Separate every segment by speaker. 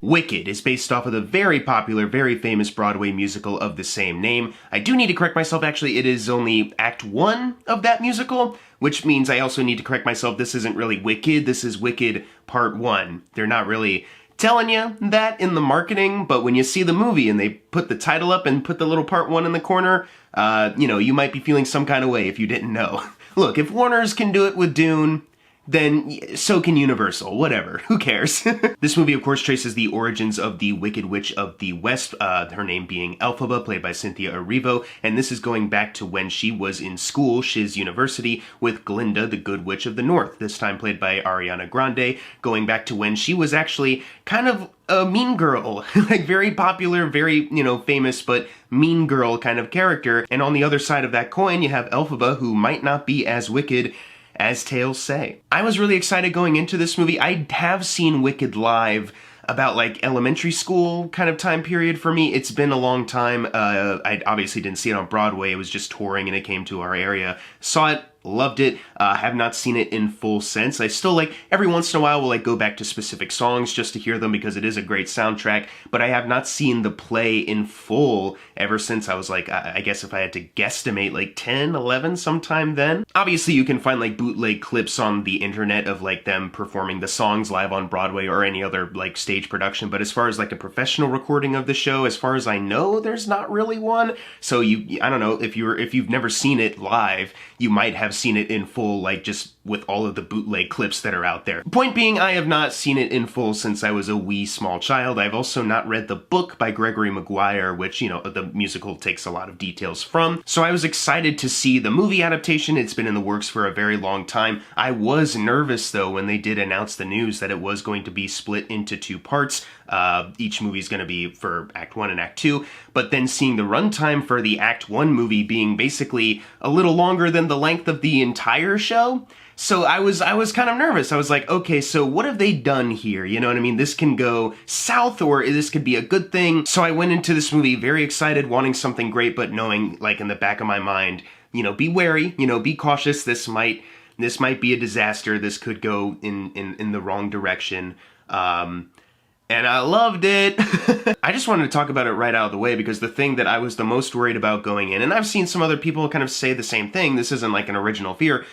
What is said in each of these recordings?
Speaker 1: Wicked is based off of the very popular, very famous Broadway musical of the same name. I do need to correct myself, actually, it is only Act 1 of that musical, which means I also need to correct myself, this isn't really Wicked, this is Wicked Part 1. They're not really telling you that in the marketing, but when you see the movie and they put the title up and put the little Part 1 in the corner, you might be feeling some kind of way if you didn't know. Look, if Warner's can do it with Dune, then so can Universal, whatever, who cares? This movie, of course, traces the origins of the Wicked Witch of the West, her name being Elphaba, played by Cynthia Erivo, and this is going back to when she was in school, Shiz University, with Glinda, the Good Witch of the North, this time played by Ariana Grande, going back to when she was actually kind of a mean girl, like very popular, very, famous, but mean girl kind of character, and on the other side of that coin, you have Elphaba, who might not be as wicked as tales say. I was really excited going into this movie. I have seen Wicked live about like elementary school kind of time period for me. It's been a long time. I obviously didn't see it on Broadway. It was just touring and it came to our area. Saw it, loved it. Have not seen it in full since. I still every once in a while will go back to specific songs just to hear them because it is a great soundtrack, but I have not seen the play in full ever since I was I guess if I had to guesstimate 10, 11 sometime then. Obviously you can find bootleg clips on the internet of them performing the songs live on Broadway or any other stage production, but as far as a professional recording of the show, as far as I know, there's not really one. So I don't know, if you've never seen it live, you might have seen it in full, just with all of the bootleg clips that are out there. Point being, I have not seen it in full since I was a wee small child. I've also not read the book by Gregory Maguire, which, the musical takes a lot of details from. So I was excited to see the movie adaptation. It's been in the works for a very long time. I was nervous, though, when they did announce the news that it was going to be split into 2 parts. Each movie's going to be for Act 1 and Act 2, but then seeing the runtime for the Act 1 movie being basically a little longer than the length of the entire show, so I was kind of nervous. I was like, okay, so what have they done here? You know what I mean? This can go south or this could be a good thing. So I went into this movie very excited, wanting something great, but knowing in the back of my mind, be wary, be cautious. This might be a disaster. This could go in the wrong direction. And I loved it. I just wanted to talk about it right out of the way because the thing that I was the most worried about going in, and I've seen some other people kind of say the same thing, this isn't an original fear,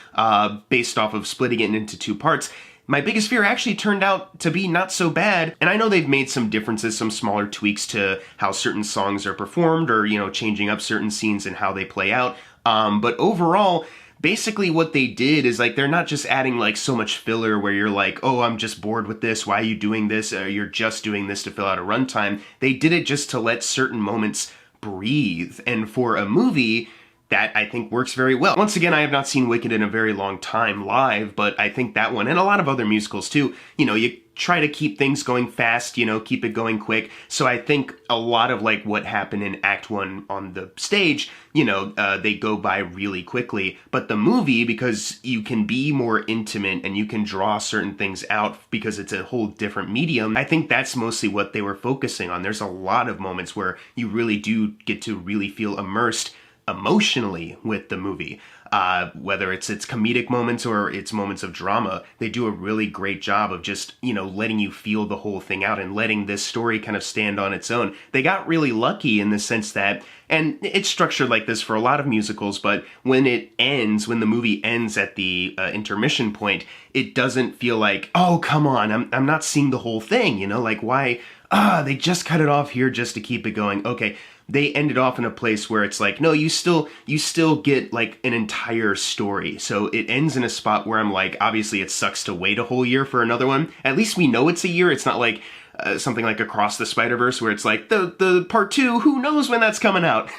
Speaker 1: based off of splitting it into 2 parts. My biggest fear actually turned out to be not so bad, and I know they've made some differences, some smaller tweaks to how certain songs are performed or, changing up certain scenes and how they play out, but overall, basically what they did is they're not just adding so much filler where you're oh, I'm just bored with this, why are you doing this, you're just doing this to fill out a runtime. They did it just to let certain moments breathe, and for a movie, that I think works very well. Once again, I have not seen Wicked in a very long time live, but I think that one, and a lot of other musicals too, you try to keep things going fast, keep it going quick. So I think a lot of what happened in Act 1 on the stage, they go by really quickly. But the movie, because you can be more intimate and you can draw certain things out because it's a whole different medium, I think that's mostly what they were focusing on. There's a lot of moments where you really do get to really feel immersed emotionally with the movie. Whether it's comedic moments or it's moments of drama, they do a really great job of just, letting you feel the whole thing out and letting this story kind of stand on its own. They got really lucky in the sense that, and it's structured like this for a lot of musicals, but when the movie ends at the intermission point, it doesn't feel oh, come on, I'm not seeing the whole thing, why, they just cut it off here just to keep it going. Okay. They ended off in a place where it's no, you still get an entire story. So it ends in a spot where I'm obviously it sucks to wait a whole year for another one. At least we know it's a year. It's not something like Across the Spider-Verse where it's the part 2, who knows when that's coming out.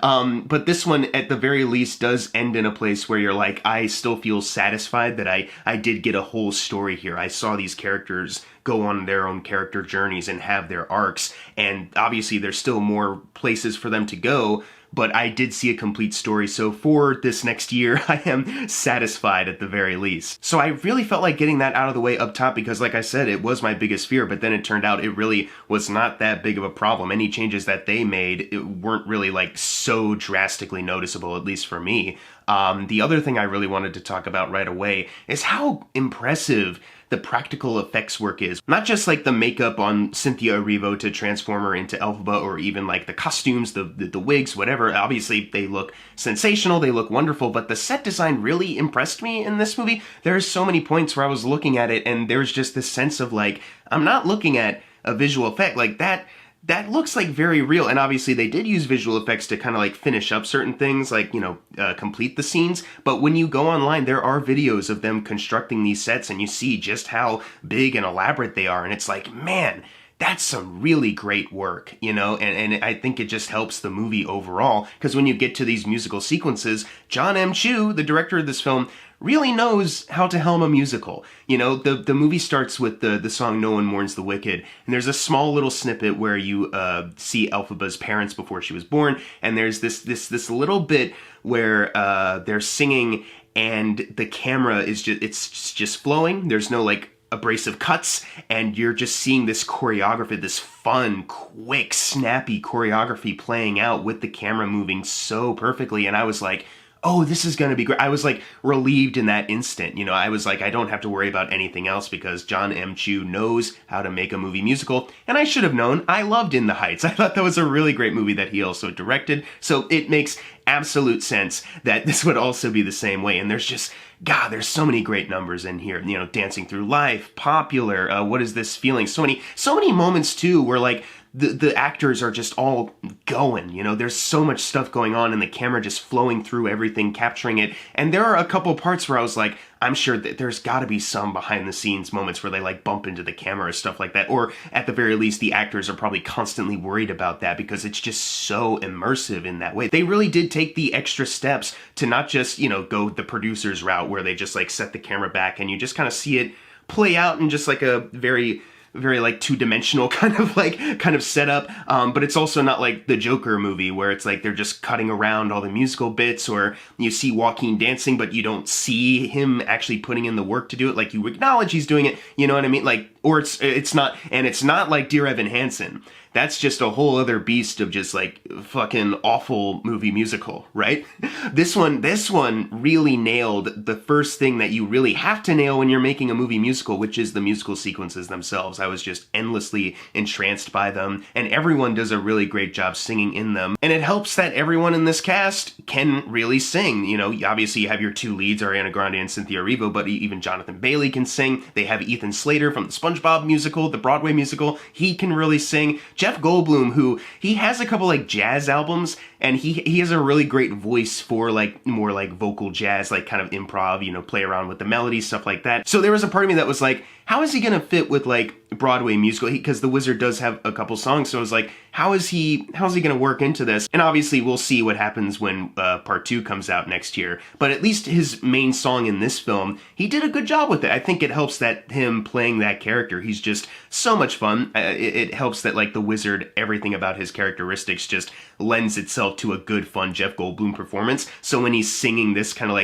Speaker 1: But this one at the very least does end in a place where you're I still feel satisfied that I did get a whole story here. I saw these characters go on their own character journeys and have their arcs, and obviously there's still more places for them to go, but I did see a complete story, so for this next year, I am satisfied at the very least. So I really felt like getting that out of the way up top because, like I said, it was my biggest fear, but then it turned out it really was not that big of a problem. Any changes that they made weren't really so drastically noticeable, at least for me. The other thing I really wanted to talk about right away is how impressive the practical effects work is. Not just like the makeup on Cynthia Erivo to transform her into Elphaba, or even like the costumes, the wigs, whatever. Obviously they look sensational, they look wonderful, but the set design really impressed me in this movie. There's so many points where I was looking at it and there's just this sense of like, I'm not looking at a visual effect like that. That looks like very real, and obviously they did use visual effects to kind of like finish up certain things, like, you know, complete the scenes, but when you go online, there are videos of them constructing these sets, and you see just how big and elaborate they are, and it's like, man, that's some really great work, you know, and I think it just helps the movie overall, because when you get to these musical sequences, John M. Chu, the director of this film, really knows how to helm a musical. You know, the movie starts with the song No One Mourns the Wicked, and there's a small little snippet where you see Elphaba's parents before she was born, and there's this little bit where they're singing and the camera is just flowing. There's no like abrasive cuts, and you're just seeing this choreography, this fun, quick, snappy choreography playing out with the camera moving so perfectly, and I was like, oh, this is going to be great. I was like relieved in that instant. You know, I was like, I don't have to worry about anything else because John M. Chu knows how to make a movie musical. And I should have known. I loved In the Heights. I thought that was a really great movie that he also directed. So it makes absolute sense that this would also be the same way. And there's just, God, there's so many great numbers in here. You know, Dancing Through Life, Popular, What Is This Feeling? So many moments too where like, the actors are just all going, you know, there's so much stuff going on and the camera just flowing through everything, capturing it. And there are a couple parts where I was like, I'm sure that there's gotta be some behind the scenes moments where they like bump into the camera or stuff like that. Or at the very least, the actors are probably constantly worried about that because it's just so immersive in that way. They really did take the extra steps to not just, you know, go the producer's route where they just like set the camera back and you just kind of see it play out in just like a very like two-dimensional kind of setup, but it's also not like the Joker movie where it's like they're just cutting around all the musical bits, or you see Joaquin dancing but you don't see him actually putting in the work to do it. Like, you acknowledge he's doing it, you know what I mean? Like, or it's not like Dear Evan Hansen. That's just a whole other beast of just like fucking awful movie musical, right? This one really nailed the first thing that you really have to nail when you're making a movie musical, which is the musical sequences themselves. I was just endlessly entranced by them, and everyone does a really great job singing in them. And it helps that everyone in this cast can really sing. You know, obviously you have your two leads, Ariana Grande and Cynthia Erivo, but even Jonathan Bailey can sing. They have Ethan Slater from the SpongeBob musical, the Broadway musical. He can really sing. Jeff Goldblum, who he has a couple like jazz albums, and he has a really great voice for like more like vocal jazz, like kind of improv, you know, play around with the melody, stuff like that. So there was a part of me that was like, how is he gonna fit with like Broadway musical? Because The Wizard does have a couple songs, so I was like, how's he gonna work into this? And obviously we'll see what happens when part 2 comes out next year. But at least his main song in this film, he did a good job with it. I think it helps that him playing that character, he's just so much fun. It helps that like The Wizard, everything about his characteristics just lends itself to a good, fun Jeff Goldblum performance. So when he's singing this kind of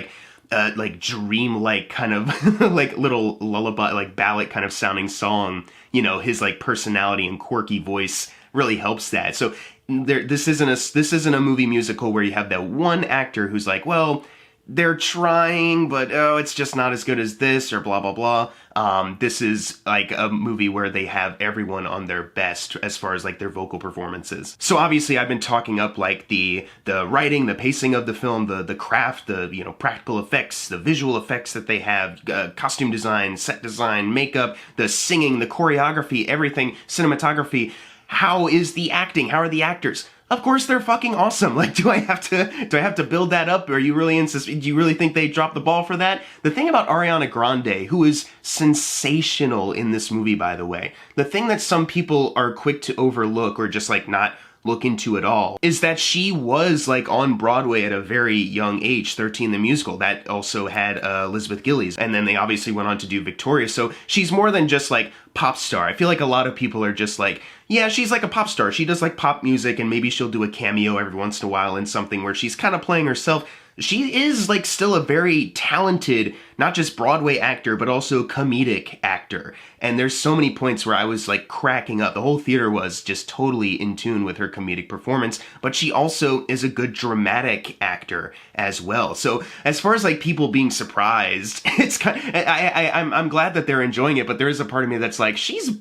Speaker 1: like dream-like kind of like little lullaby, like ballad kind of sounding song, you know, his like personality and quirky voice really helps that. So this isn't a movie musical where you have that one actor who's like, well, they're trying, but oh, it's just not as good as this, or blah, blah, blah. This is like a movie where they have everyone on their best as far as like their vocal performances. So obviously I've been talking up like the writing, the pacing of the film, the craft, the, you know, practical effects, the visual effects that they have, costume design, set design, makeup, the singing, the choreography, everything, cinematography. How is the acting? How are the actors? Of course they're fucking awesome. Like, do I have to build that up? Or do you really think they dropped the ball for that? The thing about Ariana Grande, who is sensational in this movie, by the way, the thing that some people are quick to overlook or just like not look into at all, is that she was like on Broadway at a very young age. 13 the musical, that also had Elizabeth Gillies, and then they obviously went on to do Victoria. So she's more than just like pop star. I feel like a lot of people are just like, yeah, she's like a pop star. She does like pop music, and maybe she'll do a cameo every once in a while in something where she's kind of playing herself. She is like still a very talented, not just Broadway actor, but also comedic actor. And there's so many points where I was like cracking up. The whole theater was just totally in tune with her comedic performance, but she also is a good dramatic actor as well. So as far as like people being surprised, it's kind of, I'm glad that they're enjoying it, but there is a part of me that's like, she's,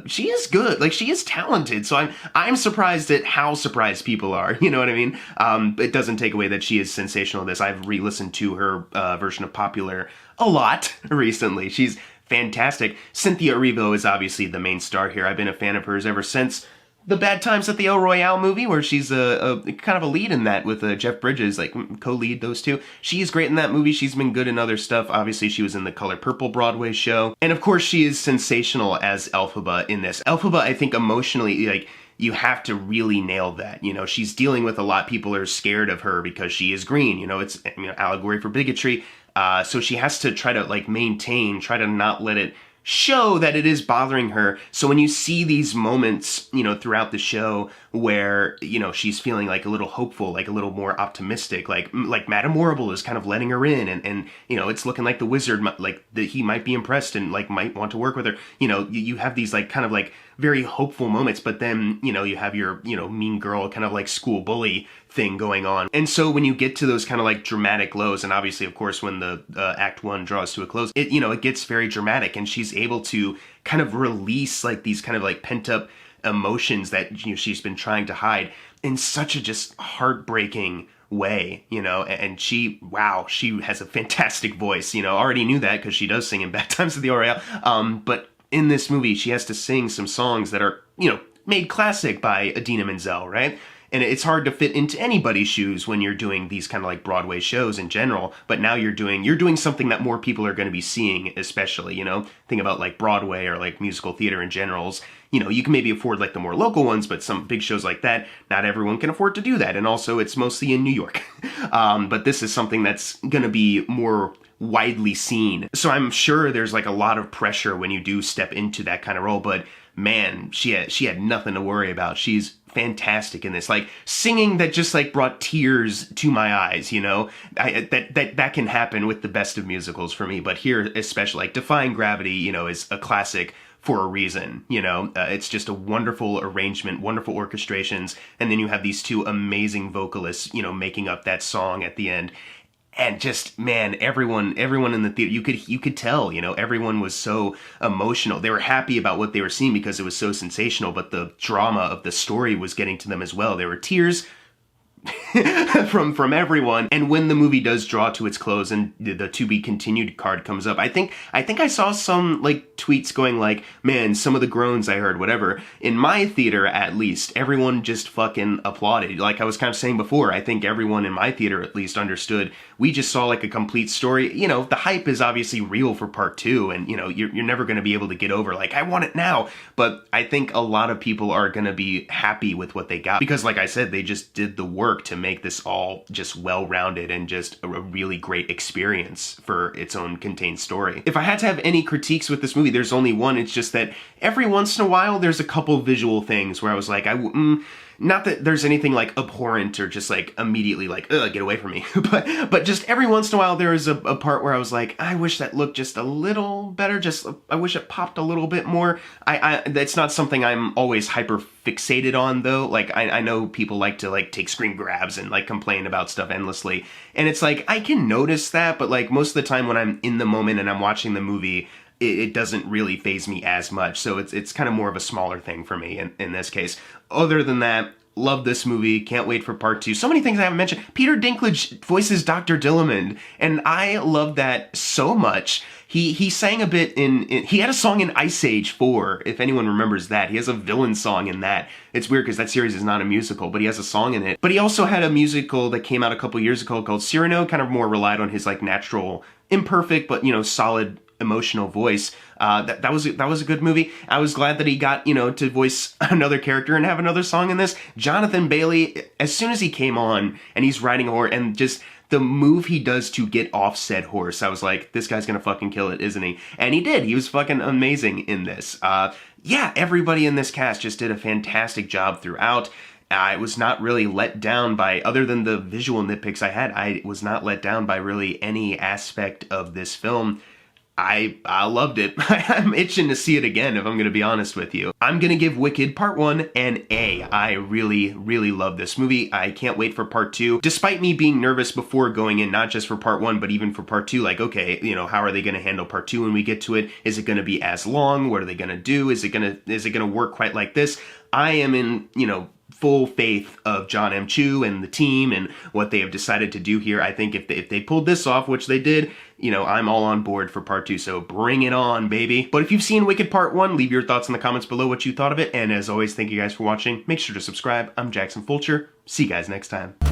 Speaker 1: she is good. Like, she is talented. So I'm surprised at how surprised people are. You know what I mean? It doesn't take away that she is sensational at this. I've re-listened to her version of Popular a lot recently. She's fantastic. Cynthia Erivo is obviously the main star here. I've been a fan of hers ever since The Bad Times at the El Royale movie, where she's a kind of a lead in that with Jeff Bridges, like co-lead those two. She's great in that movie. She's been good in other stuff. Obviously, she was in the Color Purple Broadway show. And of course, she is sensational as Elphaba in this. Elphaba, I think emotionally, like, you have to really nail that. She's dealing with a lot. People are scared of her because she is green. It's allegory for bigotry. So she has to try to like maintain, try to not let it show that it is bothering her. So when you see these moments, throughout the show where, she's feeling like a little hopeful, like a little more optimistic, like Madame Morrible is kind of letting her in and it's looking like the wizard, like that he might be impressed and like might want to work with her. You have these like kind of like very hopeful moments, but then, you have your, mean girl kind of like school bully thing going on. And so when you get to those kind of like dramatic lows, and obviously, of course, when the act one draws to a close, it gets very dramatic, and she's able to kind of release like these kind of like pent up emotions that she's been trying to hide in such a just heartbreaking way, and she has a fantastic voice. Already knew that because she does sing in Bad Times at the Oriole. But in this movie, she has to sing some songs that are, made classic by Idina Menzel, right? And it's hard to fit into anybody's shoes when you're doing these kind of like Broadway shows in general, but now you're doing something that more people are going to be seeing, especially, think about like Broadway or like musical theater in generals. You can maybe afford like the more local ones, but some big shows like that, not everyone can afford to do that. And also it's mostly in New York. But this is something that's going to be more widely seen. So I'm sure there's like a lot of pressure when you do step into that kind of role, but man, she had nothing to worry about. She's fantastic in this, like singing that just like brought tears to my eyes. That can happen with the best of musicals for me, but here especially, like Defying Gravity, is a classic for a reason. It's just a wonderful arrangement, wonderful orchestrations, and then you have these two amazing vocalists, making up that song at the end. And just, man, everyone in the theater, you could tell, everyone was so emotional. They were happy about what they were seeing because it was so sensational, but the drama of the story was getting to them as well. There were tears from everyone. And when the movie does draw to its close and the to be continued card comes up, I think I saw some like tweets going like, man, some of the groans I heard, whatever. In my theater, at least, everyone just fucking applauded. Like I was kind of saying before, I think everyone in my theater at least understood. We just saw like a complete story. The hype is obviously real for part two, and you're never going to be able to get over like, I want it now. But I think a lot of people are going to be happy with what they got because, like I said, they just did the work to make this all just well-rounded and just a really great experience for its own contained story. If I had to have any critiques with this movie, there's only one. It's just that every once in a while, there's a couple visual things where I was like, not that there's anything like abhorrent or just like immediately like, ugh, get away from me. but just every once in a while there is a part where I was like, I wish that looked just a little better. I wish it popped a little bit more. That's not something I'm always hyper fixated on though. Like I know people like to like take screen grabs and like complain about stuff endlessly. And it's like, I can notice that, but like most of the time when I'm in the moment and I'm watching the movie, it doesn't really faze me as much. So it's kind of more of a smaller thing for me in this case. Other than that, love this movie. Can't wait for part two. So many things I haven't mentioned. Peter Dinklage voices Dr. Dillamond, and I love that so much. He sang a bit he had a song in Ice Age 4, if anyone remembers that. He has a villain song in that. It's weird because that series is not a musical, but he has a song in it. But he also had a musical that came out a couple years ago called Cyrano, kind of more relied on his like natural, imperfect, but solid emotional voice. That was a good movie. I was glad that he got, to voice another character and have another song in this. Jonathan Bailey, as soon as he came on and he's riding a horse and just the move he does to get off said horse, I was like, this guy's gonna fucking kill it, isn't he? And he did. He was fucking amazing in this. Yeah, everybody in this cast just did a fantastic job throughout. I was not really let down by, other than the visual nitpicks I was not let down by really any aspect of this film. I loved it. I'm itching to see it again, if I'm going to be honest with you. I'm going to give Wicked Part 1 an A. I really, really love this movie. I can't wait for Part 2. Despite me being nervous before going in, not just for Part 1, but even for Part 2, like, okay, you know, how are they going to handle Part 2 when we get to it? Is it going to be as long? What are they going to do? Is it going to work quite like this? I am in, you know, full faith of John M. Chu and the team and what they have decided to do here. I think if they pulled this off, which they did, you know, I'm all on board for Part 2, so bring it on, baby. But if you've seen Wicked Part 1, leave your thoughts in the comments below what you thought of it, and as always, thank you guys for watching. Make sure to subscribe. I'm Jackson Fulcher. See you guys next time.